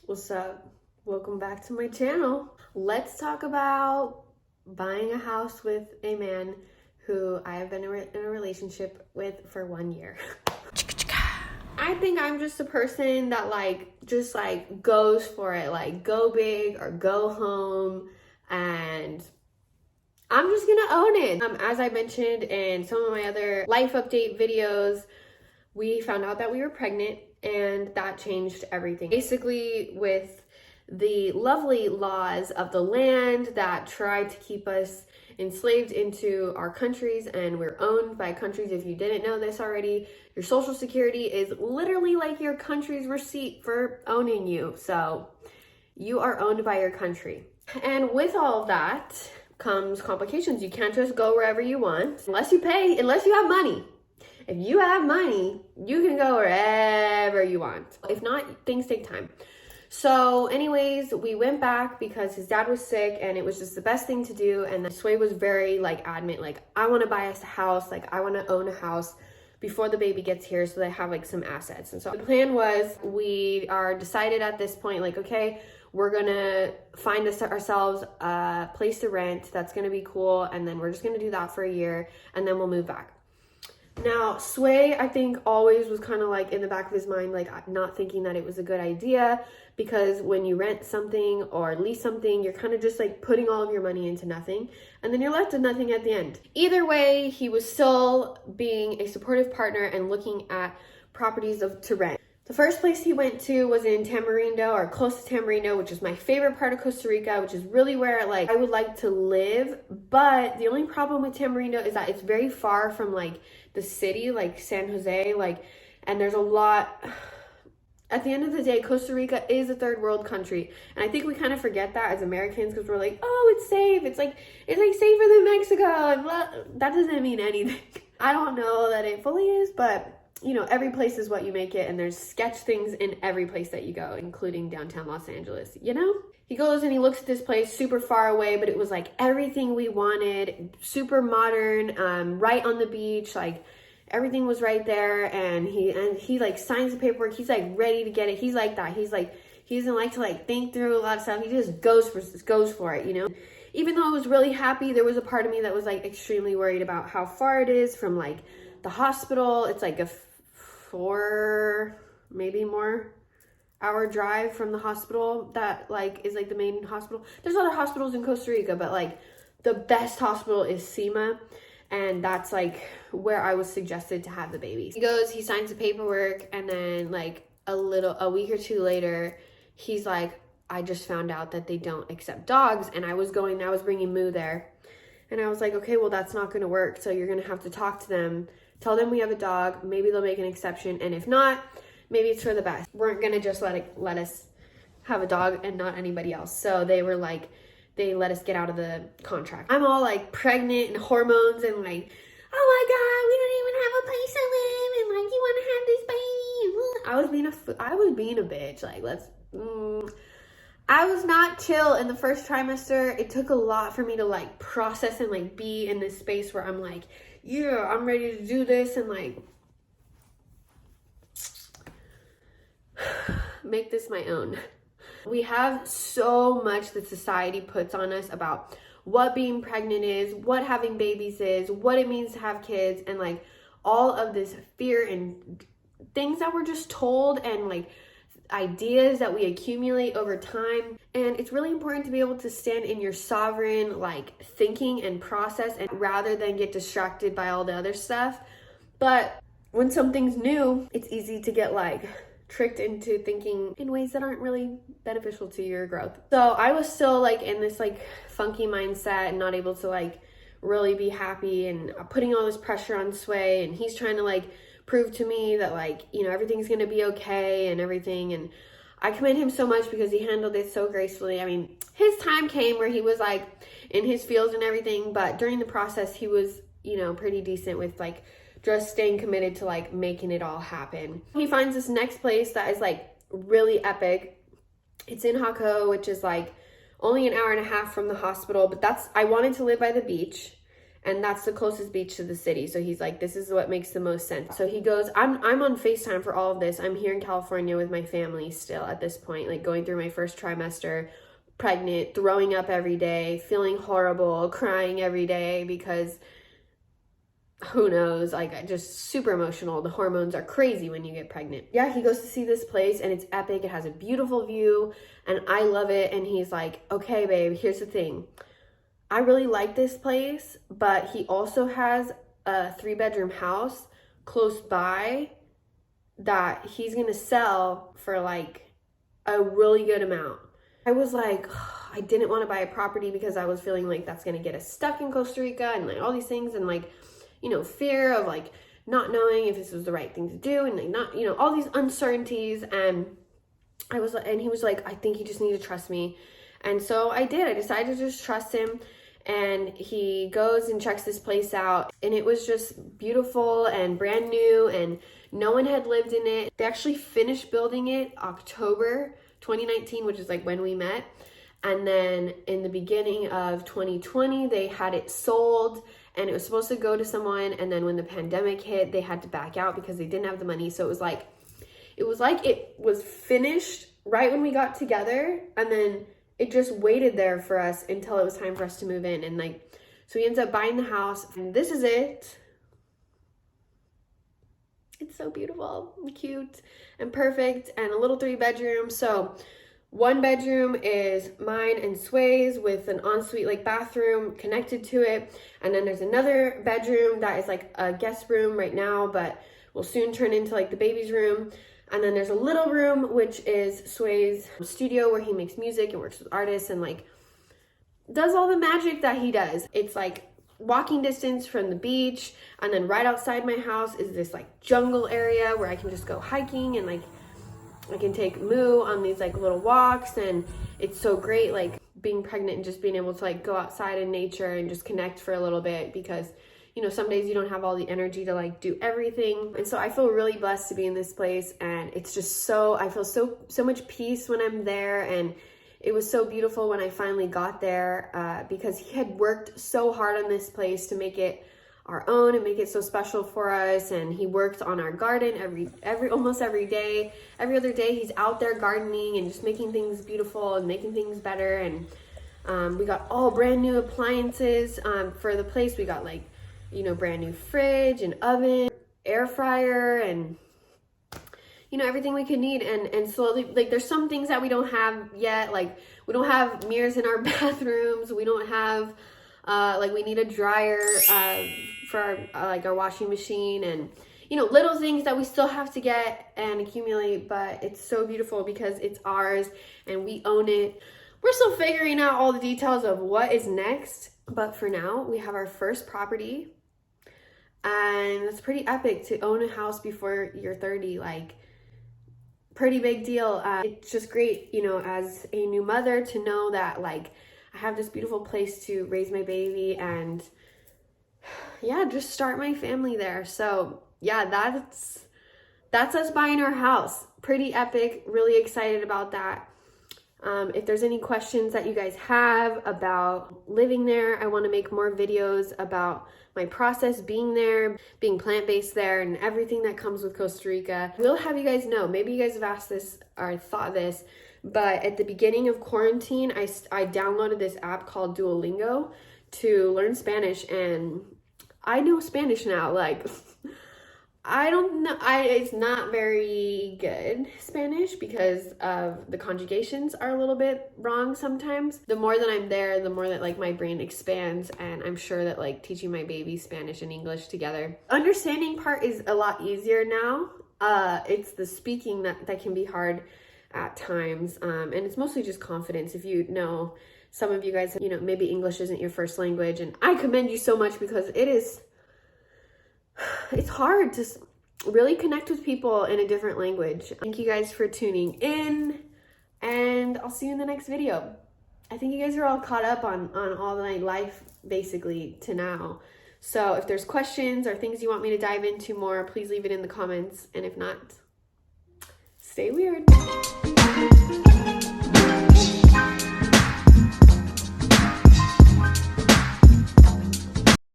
What's up? Welcome back to my channel. Let's talk about buying a house with a man who I have been in a relationship with for 1 year. I think I'm just a person that just goes for it, like go big or go home, and I'm just gonna own it. As I mentioned in some of my other life update videos, we found out that we were pregnant, and that changed everything. Basically, with the lovely laws of the land that tried to keep us enslaved into our countries, and we're owned by countries. If you didn't know this already, your social security is literally like your country's receipt for owning you. So you are owned by your country. And with all of that comes complications. You can't just go wherever you want unless you have money. If you have money, you can go wherever you want. If not, things take time. So anyways, we went back because his dad was sick and it was just the best thing to do. And Sway was very adamant, I want to buy us a house. I want to own a house before the baby gets here so they have some assets. And so the plan was, we are decided at this point, okay, we're going to find ourselves a place to rent. That's going to be cool. And then we're just going to do that for a year and then we'll move back. Now, Sway, I think, always was kind of in the back of his mind, not thinking that it was a good idea, because when you rent something or lease something, you're kind of just putting all of your money into nothing, and then you're left with nothing at the end. Either way, he was still being a supportive partner and looking at properties to rent. The first place he went to was in Tamarindo, or close to Tamarindo, which is my favorite part of Costa Rica, which is really where I would like to live. But the only problem with Tamarindo is that it's very far from the city, San Jose, and there's a lot. At the end of the day, Costa Rica is a third world country, and I think we kind of forget that as Americans, because we're oh, it's safe. It's safer than Mexico, and blah. That doesn't mean anything. I don't know that it fully is, but every place is what you make it, and there's sketch things in every place that you go, including downtown Los Angeles, He goes and he looks at this place super far away, but it was everything we wanted, super modern, right on the beach, everything was right there, and he signs the paperwork. He's ready to get it. He's like that. He doesn't like to think through a lot of stuff. He just goes for it, Even though I was really happy, there was a part of me that was extremely worried about how far it is from the hospital. It's a 4, maybe more hour drive from the hospital that is the main hospital. There's other hospitals in Costa Rica, but the best hospital is SEMA, and that's where I was suggested to have the baby. He goes, he signs the paperwork, and then a week or two later, he's I just found out that they don't accept dogs. And I was bringing Moo there, and I was okay, well, that's not going to work. So you're going to have to talk to them, tell them we have a dog. Maybe they'll make an exception, and if not, maybe it's for the best. Weren't going to just let us have a dog and not anybody else. So they were they let us get out of the contract. I'm all pregnant and hormones and oh my God, we don't even have a place to live, and you want to have this baby. I was being a bitch. I was not chill in the first trimester. It took a lot for me to process and be in this space where I'm yeah, I'm ready to do this, and make this my own. We have so much that society puts on us about what being pregnant is, what having babies is, what it means to have kids, and all of this fear and things that we're just told, and ideas that we accumulate over time. And it's really important to be able to stand in your sovereign thinking and process, and rather than get distracted by all the other stuff. But when something's new, it's easy to get tricked into thinking in ways that aren't really beneficial to your growth. So I was still in this funky mindset and not able to really be happy, and putting all this pressure on Sway, and he's trying to prove to me that everything's gonna be okay and everything. And I commend him so much because he handled it so gracefully. I mean, his time came where he was in his feels and everything, but during the process he was pretty decent with just staying committed to making it all happen. He finds this next place that is really epic. It's in Jaco, which is only an hour and a half from the hospital, but I wanted to live by the beach. and that's the closest beach to the city. So he's like, this is what makes the most sense. So he goes, I'm on FaceTime for all of this. I'm here in California with my family still at this point, like going through my first trimester, pregnant, throwing up every day, feeling horrible, crying every day because who knows, like just super emotional. The hormones are crazy when you get pregnant. Yeah, he goes to see this place and it's epic. It has a beautiful view and I love it. And he's like, okay, babe, here's the thing. I really like this place, but he also has a 3-bedroom house close by that he's gonna sell for like a really good amount. I was like, I didn't want to buy a property because I was feeling like that's gonna get us stuck in Costa Rica and like all these things and like, you know, fear of like not knowing if this was the right thing to do and like not, you know, all these uncertainties. And I was like, and he was like, I think you just need to trust me. And so I did. I decided to just trust him. And he goes and checks this place out. And it was just beautiful and brand new and no one had lived in it. They actually finished building it October 2019, which is like when we met. And then in the beginning of 2020, they had it sold and it was supposed to go to someone. And then when the pandemic hit, they had to back out because they didn't have the money. So it was like it was finished right when we got together. And then it just waited there for us until it was time for us to move in. And like, so he ends up buying the house and this is it. It's so beautiful and cute and perfect and a little 3-bedroom. So 1 bedroom is mine and Sway's with an ensuite like bathroom connected to it. And then there's another bedroom that is like a guest room right now, but will soon turn into like the baby's room. And then there's a little room, which is Sway's studio where he makes music and works with artists and like does all the magic that he does. It's like walking distance from the beach. And then right outside my house is this like jungle area where I can just go hiking and like I can take Moo on these like little walks. And it's so great like being pregnant and just being able to like go outside in nature and just connect for a little bit because, you know, some days you don't have all the energy to like do everything. And so I feel really blessed to be in this place. And it's just so, I feel so much peace when I'm there. And it was so beautiful when I finally got there because he had worked so hard on this place to make it our own and make it so special for us. And he worked on our garden almost every day. Every other day he's out there gardening and just making things beautiful and making things better. And we got all brand new appliances for the place. We got like, you know, brand new fridge and oven, air fryer, and you know, everything we could need. And slowly, like there's some things that we don't have yet. Like we don't have mirrors in our bathrooms. We don't have like we need a dryer for our washing machine, and you know, little things that we still have to get and accumulate. But it's so beautiful because it's ours and we own it. We're still figuring out all the details of what is next, but for now we have our first property. And it's pretty epic to own a house before you're 30, like pretty big deal. It's just great, you know, as a new mother to know that like I have this beautiful place to raise my baby and yeah, just start my family there. So yeah, that's us buying our house. Pretty epic, really excited about that. If there's any questions that you guys have about living there, I want to make more videos about my process being there, being plant-based there, and everything that comes with Costa Rica. We'll have you guys know. Maybe you guys have asked this or thought this, but at the beginning of quarantine, I downloaded this app called Duolingo to learn Spanish, and I know Spanish now. Like, I don't know, it's not very good Spanish because of the conjugations are a little bit wrong sometimes. The more that I'm there, the more that like my brain expands, and I'm sure that like teaching my baby Spanish and English together. Understanding part is a lot easier now. It's the speaking that can be hard at times, and it's mostly just confidence. If you know, some of you guys, you know, maybe English isn't your first language, and I commend you so much because it's hard to really connect with people in a different language. Thank you guys for tuning in, and I'll see you in the next video. I think you guys are all caught up on all my life basically to now. So if there's questions or things you want me to dive into more, please leave it in the comments. And if not, stay weird.